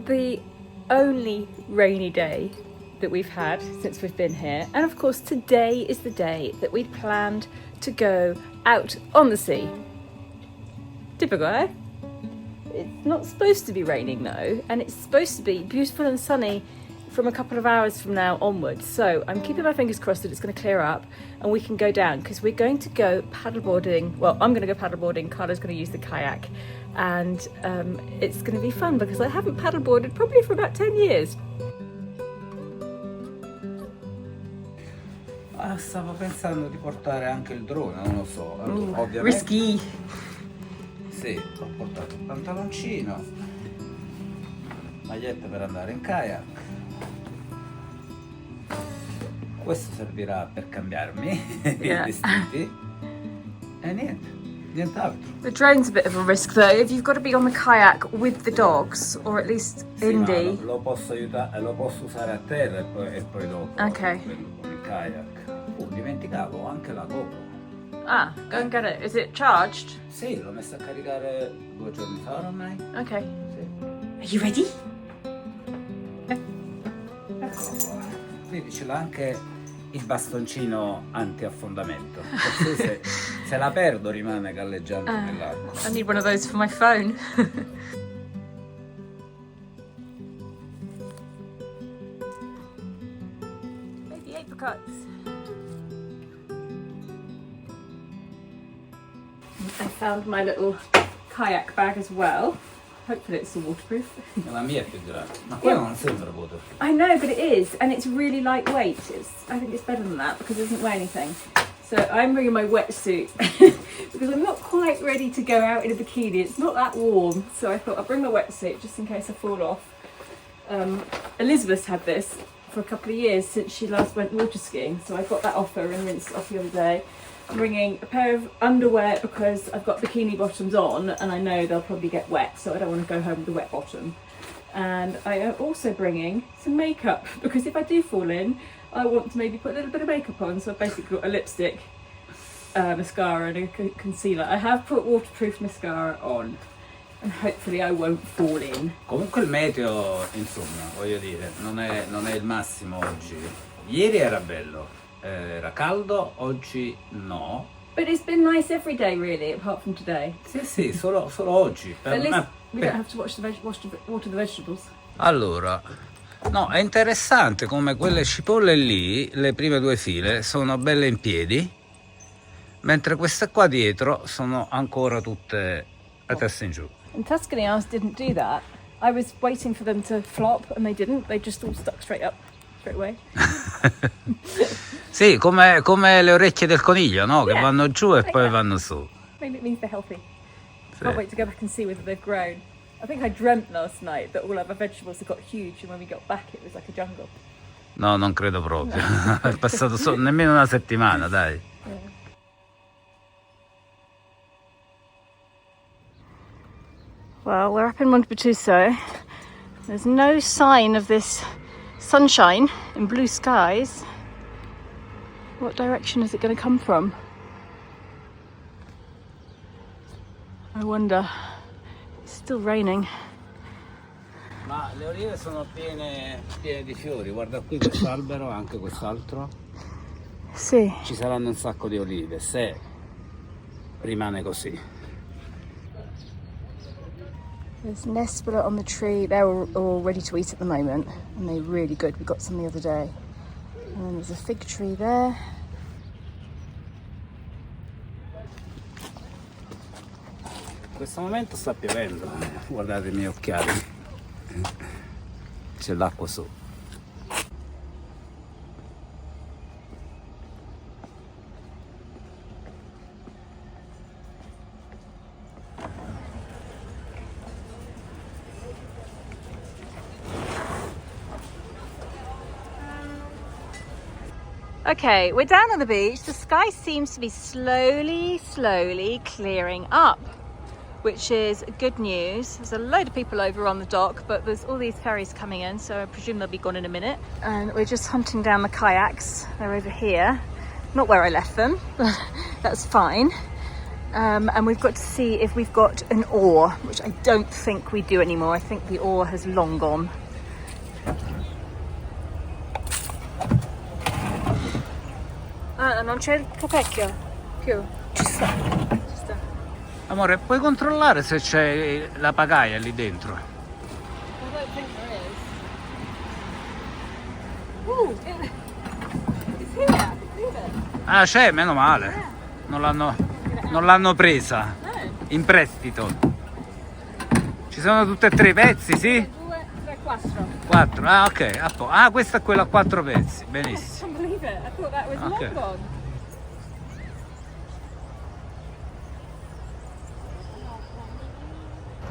the only rainy day that we've had since we've been here, and of course today is the day that we'd planned to go out on the sea. Typical, eh? It's not supposed to be raining though, and it's supposed to be beautiful and sunny from a couple of hours from now onwards. So I'm keeping my fingers crossed that it's going to clear up and we can go down, because we're going to go paddleboarding. Well, I'm going to go paddleboarding, Carla's going to use the kayak, and it's going to be fun because I haven't paddleboarded probably for about 10 years. Stavo pensando di portare anche il drone, non lo so. Ovviamente. Risky. Sì, ho portato un pantaloncino, maglietta per andare in kayak. Questo servirà per cambiarmi i vestiti. E nient'altro. The drone's a bit of a risk though. If you've got to be on the kayak with the dogs, or at least Indy. No, lo posso aiutare, lo posso usare a terra e poi dopo. Ok. Con il kayak. Dimenticavo anche la GoPro. Ah, go and get it. Is it charged? Sì, l'ho messa a caricare 2 giorni fa ormai. Ok. Sì. Are you ready? Eccolo qua. Vedi, ce l'ha anche il bastoncino anti-affondamento. Così se la perdo rimane galleggiando nell'acqua. I need one of those for my phone. Baby apricots. I found my little kayak bag as well. Hopefully it's waterproof. La mia è più grande, ma quello non sembra waterproof. I know, but it is, and it's really lightweight. I think it's better than that because it doesn't weigh anything. So I'm bringing my wetsuit because I'm not quite ready to go out in a bikini. It's not that warm, so I thought I'll bring my wetsuit just in case I fall off. Elizabeth's had this for a couple of years since she last went water skiing, so I got that off her and rinsed it off the other day. I'm bringing a pair of underwear because I've got bikini bottoms on and I know they'll probably get wet, so I don't want to go home with a wet bottom. And I am also bringing some makeup because if I do fall in, I want to maybe put a little bit of makeup on. So I've basically got a lipstick, mascara and a concealer. I have put waterproof mascara on and hopefully I won't fall in. Comunque il meteo, insomma, voglio dire, non è il massimo oggi. Ieri era bello. Era caldo, oggi no. But it's been nice every day really, apart from today. Sì, solo oggi. At least we don't have to water the vegetables. Allora, no, è interessante come quelle cipolle lì, le prime 2 file, sono belle in piedi, mentre queste qua dietro sono ancora tutte a testa in giù. In Tuscany, ours didn't do that. I was waiting for them to flop and they didn't. They just all stuck straight up. Sì, come le orecchie del coniglio, no? Che vanno giù e poi vanno su. Maybe it means they're healthy. Can't wait to go back and see whether they've grown. I think I dreamt last night that all of our vegetables had got huge and when we got back it was like a jungle. No, non credo proprio. È passato nemmeno una settimana, dai. Yeah. Well, we're up in Montepettuso. There's no sign of this sunshine and blue skies. What direction is it going to come from? I wonder. It's still raining. Ma le olive sono piene di fiori. Guarda qui questo albero, anche quest'altro. Sì. Ci saranno un sacco di olive se rimane così. There's nespula on the tree. They're all ready to eat at the moment and they're really good. We got some the other day. And then there's a fig tree there. In questo momento sta piovendo, guardate i miei occhiali, c'è l'acqua su. Okay, we're down on the beach. The sky seems to be slowly clearing up, which is good news. There's a load of people over on the dock, but there's all these ferries coming in, so I presume they'll be gone in a minute. And we're just hunting down the kayaks. They're over here. Not where I left them, but that's fine. And we've got to see if we've got an oar, which I don't think we do anymore. I think the oar has long gone. Non c'è il capecchio più. Ci sta. Amore, puoi controllare se c'è la pagaia lì dentro? I don't think there is. Ooh, it's here. I can see it. Ah, c'è, meno male. Non l'hanno presa in prestito. Ci sono tutti e 3 i pezzi, sì? 2, 3, 4. 4, ah ok. Ah, questa è quella a 4 pezzi, benissimo. I can't believe it. I thought that was Okay. long gone.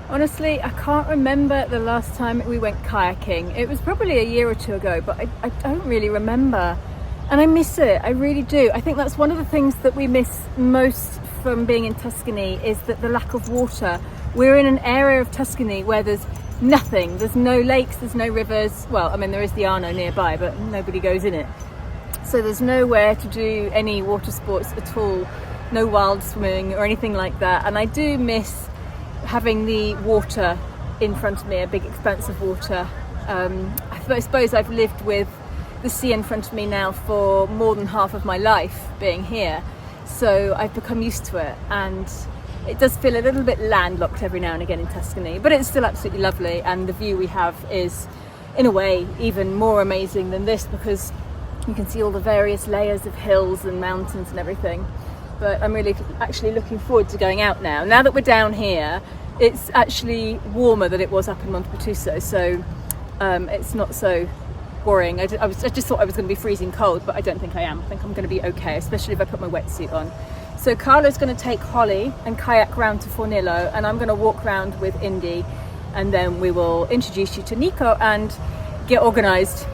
Honestly, I can't remember the last time we went kayaking. It was probably a year or 2 ago, but I don't really remember. And I miss it, I really do. I think that's one of the things that we miss most from being in Tuscany is that the lack of water. We're in an area of Tuscany where there's nothing. There's no lakes, there's no rivers. Well, I mean, there is the Arno nearby, but nobody goes in it. So there's nowhere to do any water sports at all. No wild swimming or anything like that. And I do miss having the water in front of me, a big expanse of water. I suppose I've lived with the sea in front of me now for more than half of my life being here, so I've become used to it, and it does feel a little bit landlocked every now and again in Tuscany, but it's still absolutely lovely, and the view we have is in a way even more amazing than this because you can see all the various layers of hills and mountains and everything. But I'm really actually looking forward to going out now. Now that we're down here, it's actually warmer than it was up in Montepatuso, so it's not so worrying. I just thought I was going to be freezing cold, but I don't think I am. I think I'm going to be okay, especially if I put my wetsuit on. So Carlo's going to take Holly and kayak round to Fornillo, and I'm going to walk round with Indy, and then we will introduce you to Nico and get organised.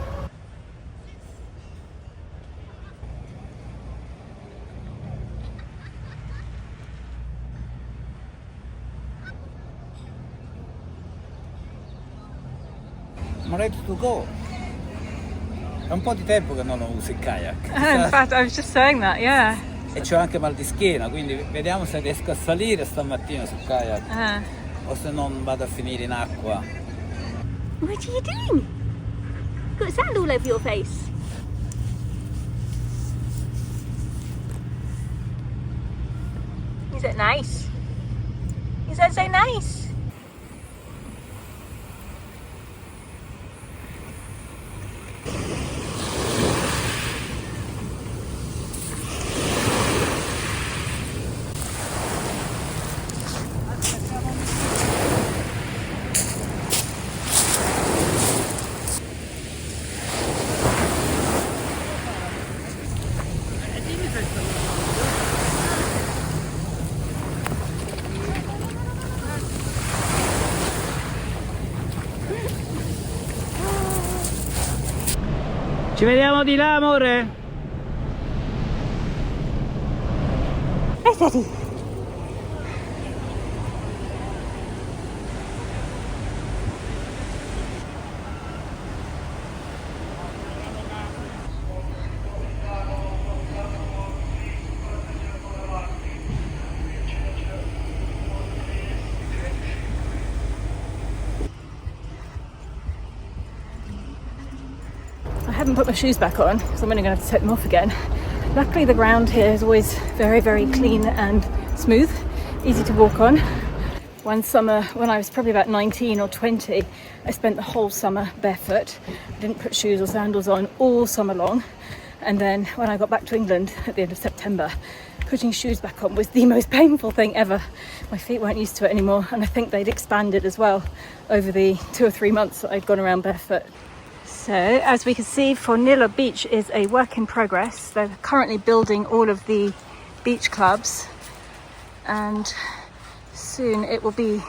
I'm ready to go. È un po' di tempo che non uso il kayak. In fact, I was just saying that, yeah. E c'ho anche mal di schiena, quindi vediamo se riesco a salire stamattina sul kayak o se non vado a finire in acqua. What are you doing? Got sand all over your face. Is it nice? Is that so nice? Ci vediamo di là, amore? Daddy. I haven't put my shoes back on because I'm only going to have to take them off again. Luckily the ground here is always very, very clean and smooth, easy to walk on. One summer when I was probably about 19 or 20, I spent the whole summer barefoot. I didn't put shoes or sandals on all summer long. And then when I got back to England at the end of September, putting shoes back on was the most painful thing ever. My feet weren't used to it anymore, and I think they'd expanded as well over the 2 or 3 months that I'd gone around barefoot. So, as we can see, Fornillo Beach is a work in progress. They're currently building all of the beach clubs, and soon it will be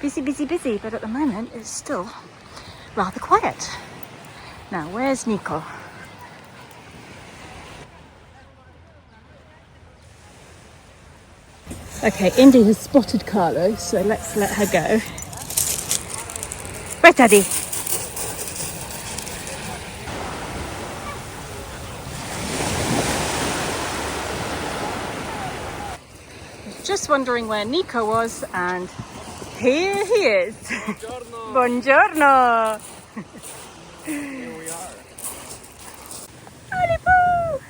busy, busy, busy, but at the moment it's still rather quiet. Now, where's Nico? Okay, Indy has spotted Carlo, so let's let her go. Where's Daddy? just wondering where Nico was, and here he is. Buongiorno. Buongiorno. Here we are. Alipo!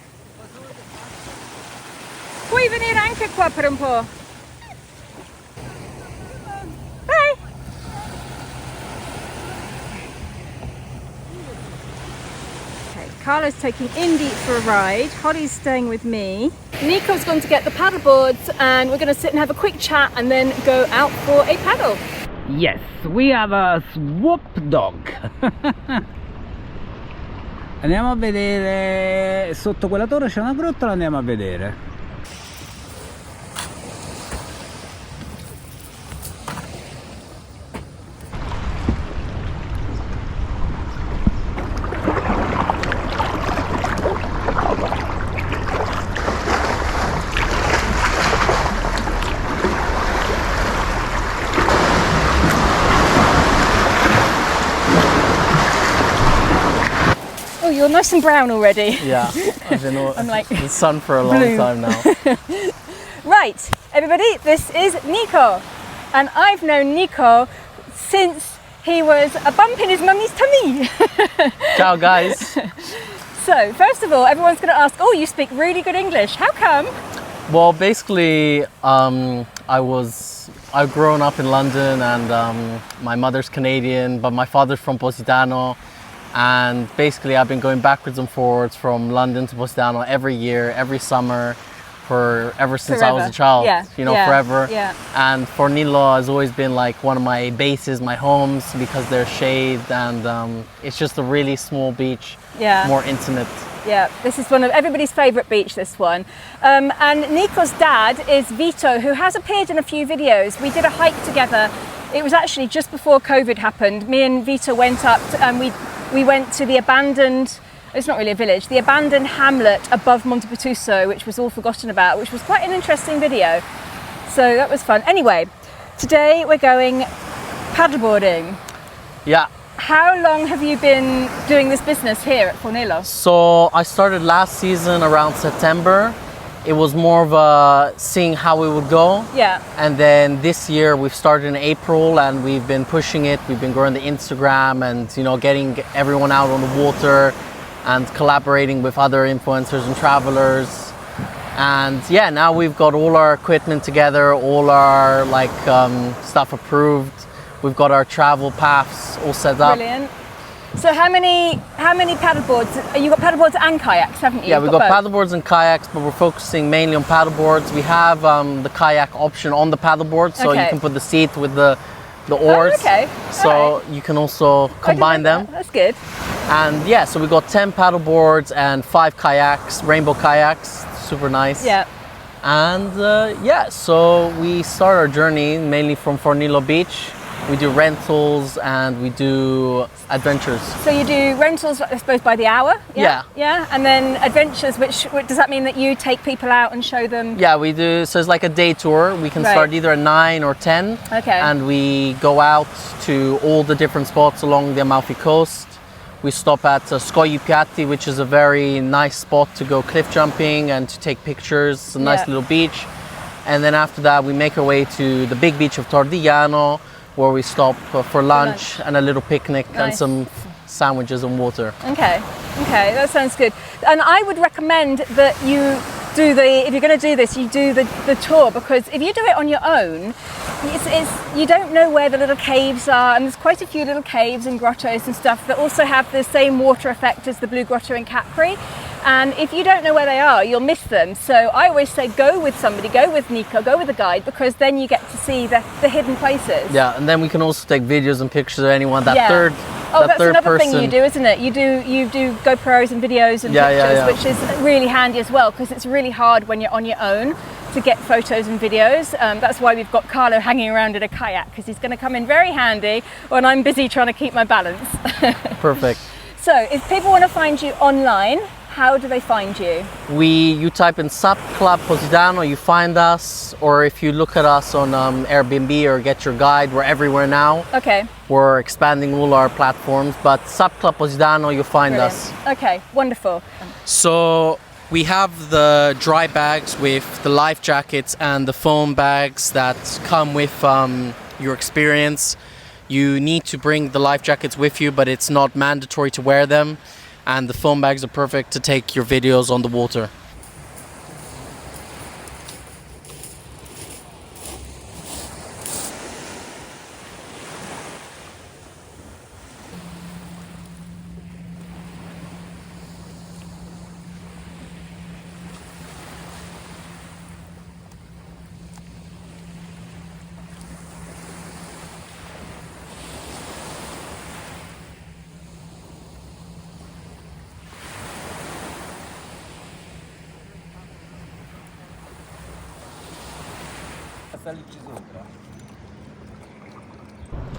Puoi venire anche qua per un po'. Bye. Okay, Carla's taking Indy for a ride. Holly's staying with me. Nico's going to get the paddle boards, and we're going to sit and have a quick chat and then go out for a paddle. Yes, we have a swap dog. Andiamo a vedere, sotto quella torre c'è una grotta, la andiamo a vedere. Oh, you're nice and brown already. Yeah, I've been I'm like in the sun for a long blue. time now. Right, everybody, this is Nico, and I've known Nico since he was a bump in his mummy's tummy. Ciao guys. So, first of all, everyone's going to ask, oh, you speak really good English. How come? Well, basically, I've grown up in London, and my mother's Canadian, but my father's from Positano. And basically, I've been going backwards and forwards from London to Positano every year, every summer, ever since I was a child. Yeah. You know, yeah. forever. Yeah. And Fornillo has always been like one of my bases, my homes, because they're shade, and it's just a really small beach, Yeah. more intimate. Yeah, this is one of everybody's favourite beach, this one. And Nico's dad is Vito, who has appeared in a few videos. We did a hike together. It was actually just before COVID happened. Me and Vito went up and we went to the abandoned, it's not really a village, the abandoned hamlet above Monte Petuso, which was all forgotten about, which was quite an interesting video. So that was fun. Anyway, today we're going paddleboarding. Yeah. How long have you been doing this business here at Fornillo? So I started last season around September. It was more of a seeing how it would go. Yeah. And then this year we've started in April, and we've been pushing it. We've been growing the Instagram and, you know, getting everyone out on the water and collaborating with other influencers and travelers. And yeah, now we've got all our equipment together, all our stuff approved. We've got our travel paths all set up. Brilliant. So how many paddleboards? You got paddleboards and kayaks, haven't you? Yeah, we've got both? paddleboards and kayaks, but we're focusing mainly on paddleboards. We have the kayak option on the paddleboard, so you can put the seat with the oars. Oh, okay. So you can also combine them. That's good. And yeah, so we got 10 paddleboards and 5 kayaks, rainbow kayaks, super nice. Yeah. And yeah, so we start our journey mainly from Fornillo Beach. We do rentals and we do adventures. So you do rentals, I suppose, by the hour? Yeah. Yeah, and then adventures, which does that mean that you take people out and show them? Yeah, we do. So it's like a day tour. We can start either at 9 or 10. Okay. And we go out to all the different spots along the Amalfi coast. We stop at Scogli Piatti, which is a very nice spot to go cliff jumping and to take pictures. It's a nice little beach. And then after that, we make our way to the big beach of Tordigliano, where we stop for lunch and a little picnic and some sandwiches and water. Okay, that sounds good. And I would recommend that you do if you're going to do this, you do the tour, because if you do it on your own, you don't know where the little caves are, and there's quite a few little caves and grottos and stuff that also have the same water effect as the Blue Grotto in Capri. And if you don't know where they are, you'll miss them. So I always say go with somebody, go with Nico, go with a guide, because then you get to see the hidden places. Yeah, and then we can also take videos and pictures of anyone. That's that's another person. thing you do, isn't it? You do GoPros and videos and pictures, which is really handy as well, because it's really hard when you're on your own to get photos and videos. That's why we've got Carlo hanging around in a kayak, because he's going to come in very handy when I'm busy trying to keep my balance. Perfect. So if people want to find you online, how do they find you? You type in Sup Club Positano, you find us, or if you look at us on Airbnb or Get Your Guide, we're everywhere now. Okay. We're expanding all our platforms, but Sup Club Positano, you'll find us. Okay, wonderful. So We have the dry bags with the life jackets and the foam bags that come with your experience. You need to bring the life jackets with you, but it's not mandatory to wear them. And the foam bags are perfect to take your videos on the water.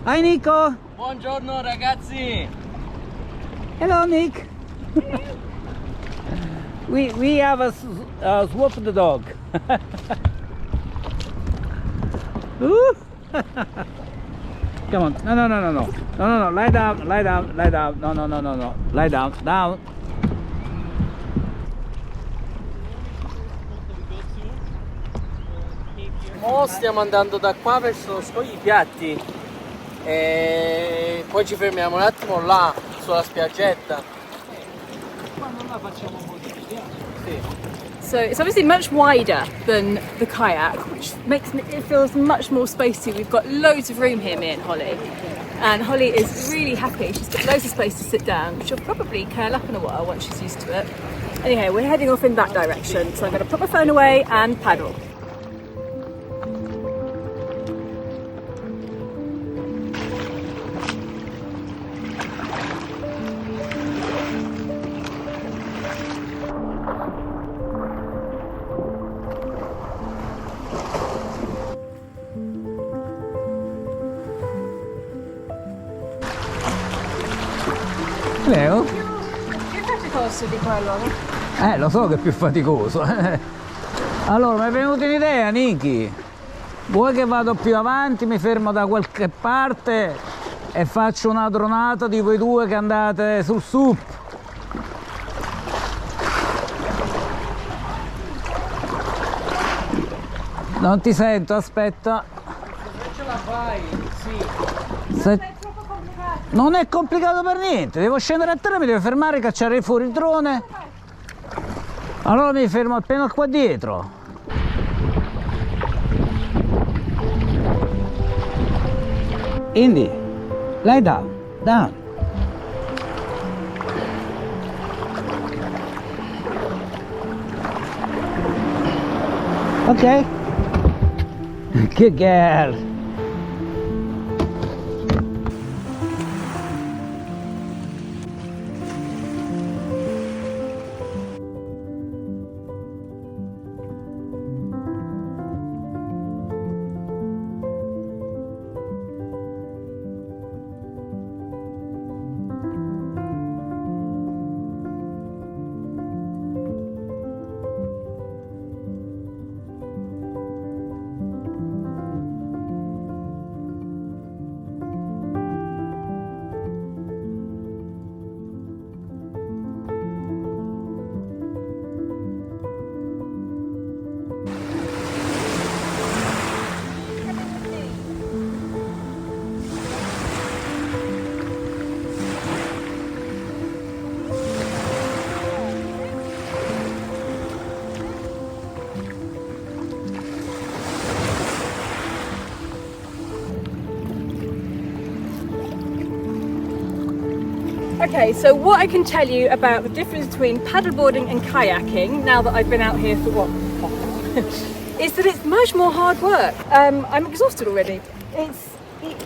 Hi Nico! Buongiorno ragazzi! Hello Nick! we have a swapped dog. Ooh. Come on, no, lie down, no, lie down. Mo stiamo andando da qua verso Scogli Piatti e poi ci fermiamo un attimo là sulla spiaggetta. Quando la facciamo così, sì. So it's obviously much wider than the kayak, which makes it feels much more spacey. We've got loads of room here, me and Holly. And Holly is really happy. She's got loads of space to sit down, which she'll probably curl up in a while once she's used to it. Anyway, we're heading off in that direction. So I'm going to put my phone away and paddle. Leo? Più faticoso di quello. Lo so che è più faticoso. Allora, mi è venuta un'idea, Nicki. Vuoi che vado più avanti, mi fermo da qualche parte e faccio una dronata di voi due che andate sul SUP? Non ti sento, aspetta. Se ce la fai, sì. Se... Non è complicato per niente, devo scendere a terra, mi devo fermare, cacciare fuori il drone. Allora mi fermo appena qua dietro. Indy, lie down, down. Ok. Good girl. Okay, so what I can tell you about the difference between paddleboarding and kayaking, now that I've been out here for what, is that it's much more hard work. I'm exhausted already.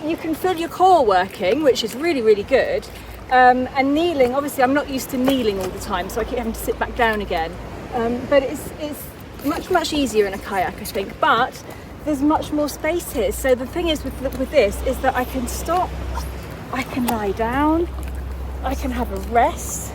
You can feel your core working, which is really, really good. And kneeling, obviously I'm not used to kneeling all the time, so I keep having to sit back down again. But it's much easier in a kayak, I think. But there's much more space here. So the thing is with this is that I can stop, I can lie down, I can have a rest,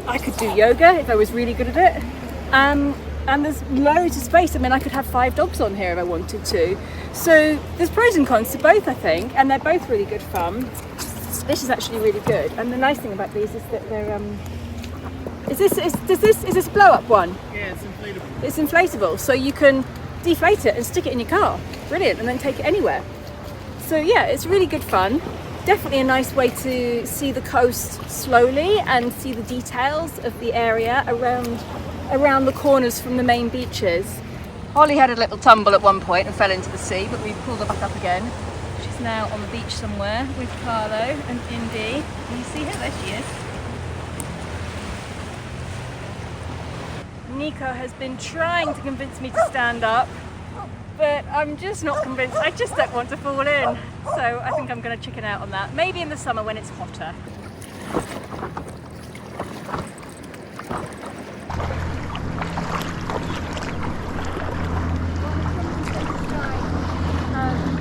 I could do yoga if I was really good at it, and there's loads of space. I mean, I could have 5 dogs on here if I wanted to. So there's pros and cons to both, I think, and they're both really good fun. This is actually really good, and the nice thing about these is that they're Is this blow up one? Yeah, it's inflatable. It's inflatable, so you can deflate it and stick it in your car. Brilliant, and then take it anywhere. So yeah, it's really good fun. Definitely a nice way to see the coast slowly and see the details of the area around the corners from the main beaches. Holly had a little tumble at one point and fell into the sea, but we pulled her back up again. She's now on the beach somewhere with Carlo and Indy. Can you see her? There she is. Nico has been trying to convince me to stand up, but I'm just not convinced. I just don't want to fall in. So I think I'm going to chicken out on that. Maybe in the summer when it's hotter.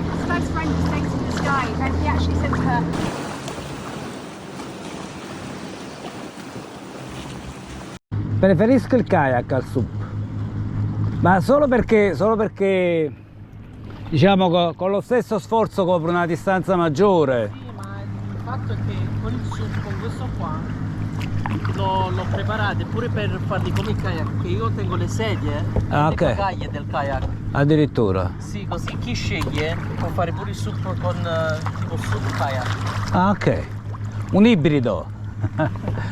His close friend was saying to the sky, and he actually said to her, Preferisco il kayak al SUP, ma solo perché diciamo con lo stesso sforzo copre una distanza maggiore. Sì, ma il fatto è che con il SUP, con questo qua, l'ho preparato pure per farli come il kayak, che io tengo le sedie, le cagaglie del kayak. Addirittura. Sì, così chi sceglie può fare pure il SUP con tipo SUP kayak. Ah, ok. Un ibrido.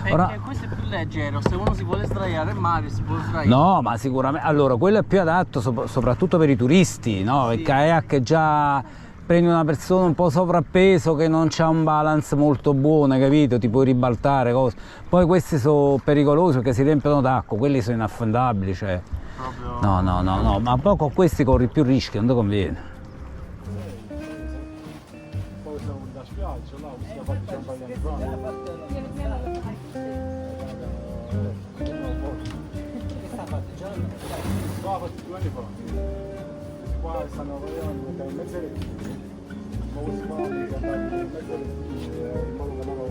Perché questo è più leggero, se uno si vuole sdraiare in mare si può sdraiare. No, ma sicuramente. Allora, quello è più adatto soprattutto per i turisti, no? Sì. Il kayak è già prendi una persona un po' sovrappeso che non c'ha un balance molto buono, capito? Ti puoi ribaltare, cose. Poi questi sono pericolosi perché si riempiono d'acqua, quelli sono inaffondabili, cioè. Proprio... No, ma poi con questi corri più rischi, non ti conviene. Poi siamo da spiaggia, là, questa parte siamo anni fa. Qua fatti 2 anni fa. Qua stanno lavorando da in mezzo alle figlie. Ma questi qua mi andati in mezzo alle figlie, in modo che non lo